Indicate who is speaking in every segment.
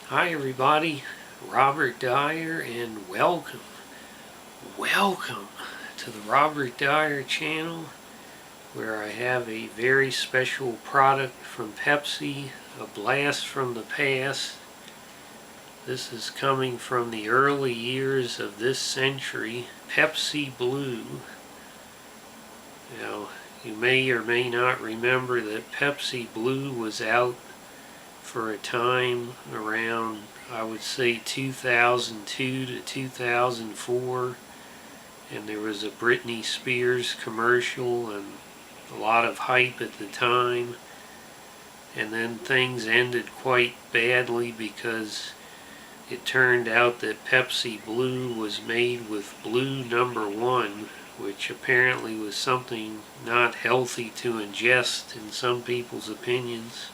Speaker 1: Hi everybody, Robert Dyer, and welcome to the Robert Dyer channel, where I have a very special product from Pepsi, a blast from the past. This is coming from the early years of this century, Pepsi Blue. Now, you may or may not remember that Pepsi Blue was out for a time around, I would say, 2002 to 2004, and there was a Britney Spears commercial and a lot of hype at the time, and then things ended quite badly because it turned out that Pepsi Blue was made with Blue number 1, which apparently was something not healthy to ingest in some people's opinions,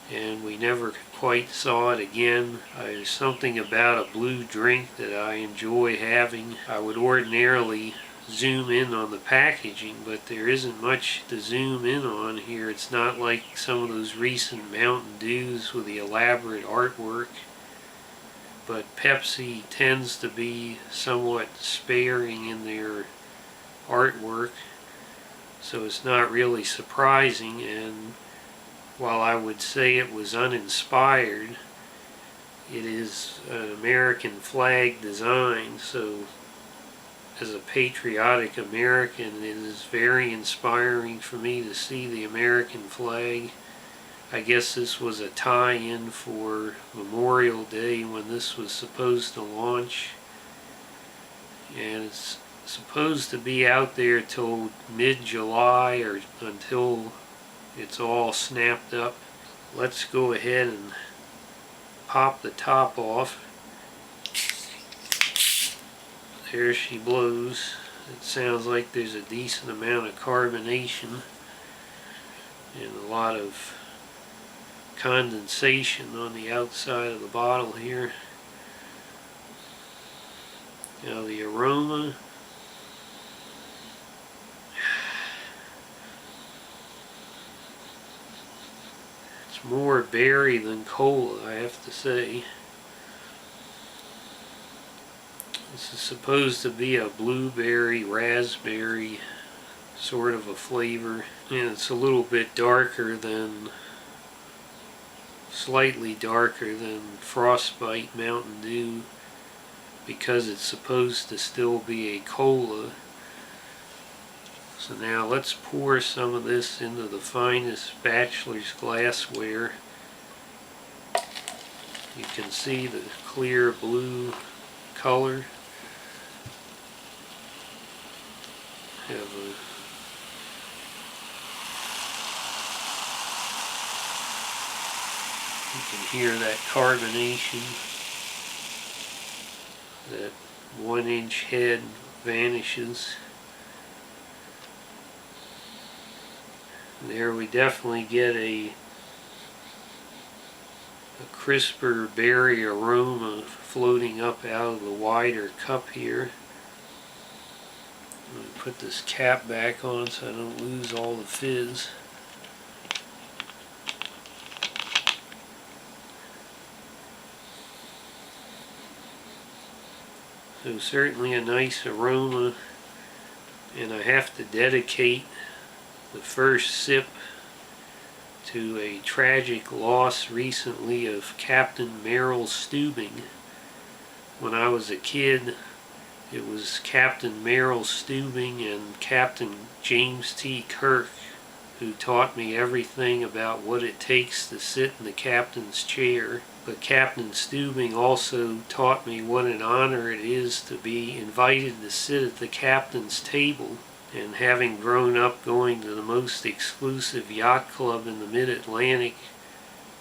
Speaker 1: and we never quite saw it again. There's something about a blue drink that I enjoy having. I would ordinarily zoom in on the packaging, but there isn't much to zoom in on here. It's not like some of those recent Mountain Dews with the elaborate artwork, but Pepsi tends to be somewhat sparing in their artwork, so it's not really surprising. And while I would say it was uninspired, it is an American flag design, so as a patriotic American, it is very inspiring for me to see the American flag. I guess this was a tie-in for Memorial Day when this was supposed to launch, and it's supposed to be out there till mid-July or until it's all snapped up. Let's go ahead and pop the top off. There she blows. It sounds like there's a decent amount of carbonation and a lot of condensation on the outside of the bottle here. Now the aroma, it's more berry than cola, I have to say. This is supposed to be a blueberry, raspberry sort of a flavor, and it's a little bit darker than, slightly darker than Frostbite Mountain Dew, because it's supposed to still be a cola. So now let's pour some of this into the finest bachelor's glassware. You can see the clear blue color. Have a You can hear that carbonation. That 1-inch head vanishes. There we definitely get a crisper berry aroma floating up out of the wider cup here. I'm going to put this cap back on so I don't lose all the fizz. So certainly a nice aroma, and I have to dedicate the first sip to a tragic loss recently of Captain Merrill Steubing. When I was a kid, it was Captain Merrill Steubing and Captain James T. Kirk who taught me everything about what it takes to sit in the captain's chair. But Captain Steubing also taught me what an honor it is to be invited to sit at the captain's table. And having grown up going to the most exclusive yacht club in the mid-Atlantic,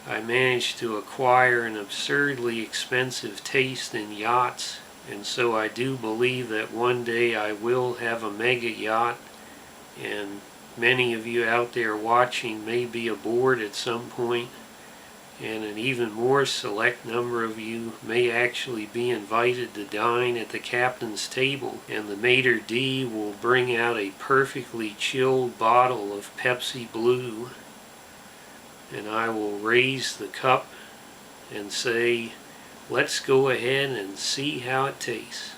Speaker 1: I managed to acquire an absurdly expensive taste in yachts. And so I do believe that one day I will have a mega yacht, and many of you out there watching may be aboard at some point, and an even more select number of you may actually be invited to dine at the captain's table, and the maitre d' will bring out a perfectly chilled bottle of Pepsi Blue, and I will raise the cup and say, let's go ahead and see how it tastes.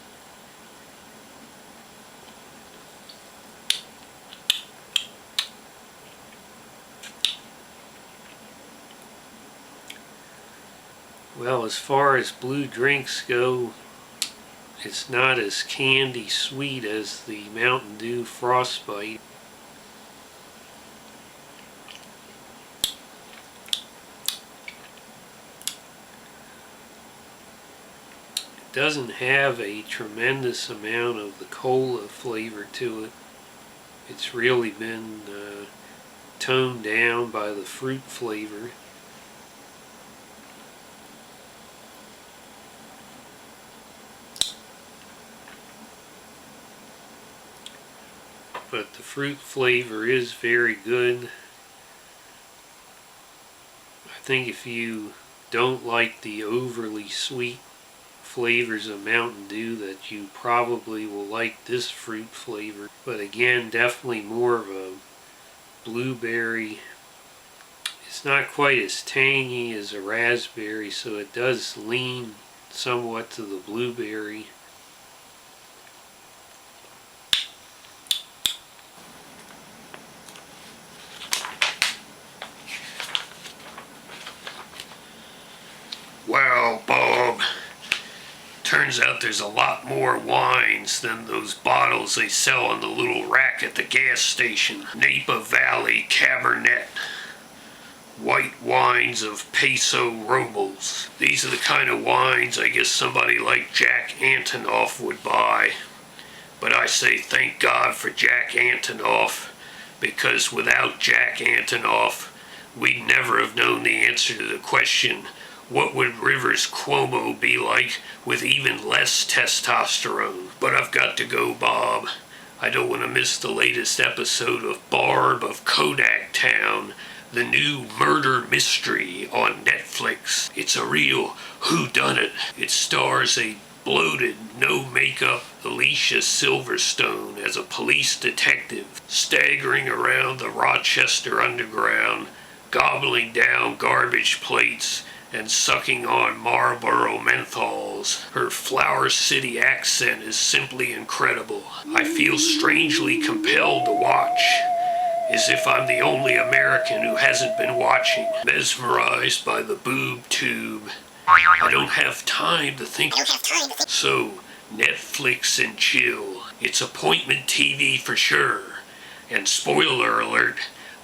Speaker 1: Well, as far as blue drinks go, it's not as candy sweet as the Mountain Dew Frostbite. It doesn't have a tremendous amount of the cola flavor to it. It's really been toned down by the fruit flavor. But the fruit flavor is very good. I think if you don't like the overly sweet flavors of Mountain Dew, that you probably will like this fruit flavor. But again, definitely more of a blueberry. It's not quite as tangy as a raspberry, so it does lean somewhat to the blueberry. Well, Bob, turns out there's a lot more wines than those bottles they sell on the little rack at the gas station. Napa Valley Cabernet. White wines of Peso Robles. These are the kind of wines I guess somebody like Jack Antonoff would buy. But I say thank God for Jack Antonoff, because without Jack Antonoff, we'd never have known the answer to the question, what would Rivers Cuomo be like with even less testosterone? But I've got to go, Bob. I don't want to miss the latest episode of Barb of Kodak Town, the new murder mystery on Netflix. It's a real whodunit. It stars a bloated, no-makeup Alicia Silverstone as a police detective staggering around the Rochester Underground, gobbling down garbage plates and sucking on Marlboro menthols. Her Flower City accent is simply incredible. I feel strangely compelled to watch, as if I'm the only American who hasn't been watching. Mesmerized by the boob tube. I don't have time to think. So, Netflix and chill. It's appointment TV for sure. And spoiler alert,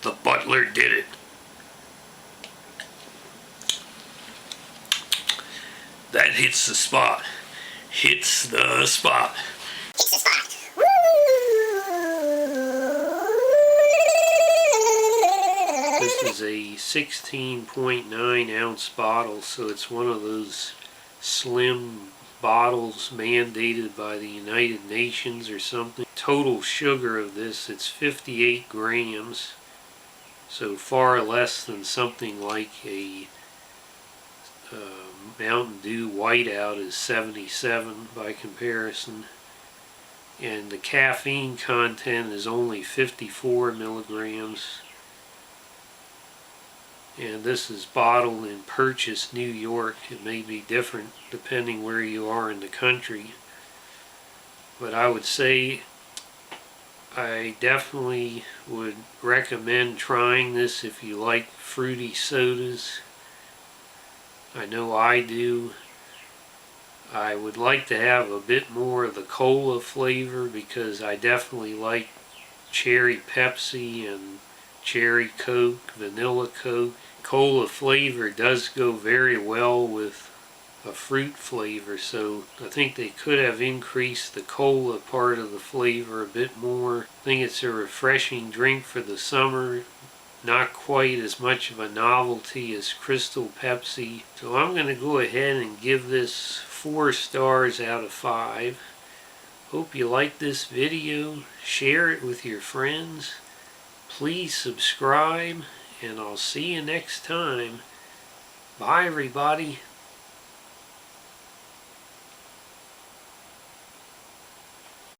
Speaker 1: the butler did it. That hits the spot. Hits the spot.
Speaker 2: Hits the spot.
Speaker 1: This is a 16.9 ounce bottle, so it's one of those slim bottles mandated by the United Nations or something. Total sugar of this, it's 58 grams, so far less than something like a Mountain Dew Whiteout is 77 by comparison. And the caffeine content is only 54 milligrams. And this is bottled in Purchase, New York. It may be different depending where you are in the country. But I would say I definitely would recommend trying this if you like fruity sodas. I know I do. I would like to have a bit more of the cola flavor, because I definitely like cherry Pepsi and cherry Coke, vanilla Coke. Cola flavor does go very well with a fruit flavor, so I think they could have increased the cola part of the flavor a bit more. I think it's a refreshing drink for the summer. Not quite as much of a novelty as Crystal Pepsi. So I'm going to go ahead and give this 4 stars out of 5. Hope you like this video. Share it with your friends. Please subscribe, and I'll see you next time. Bye, everybody.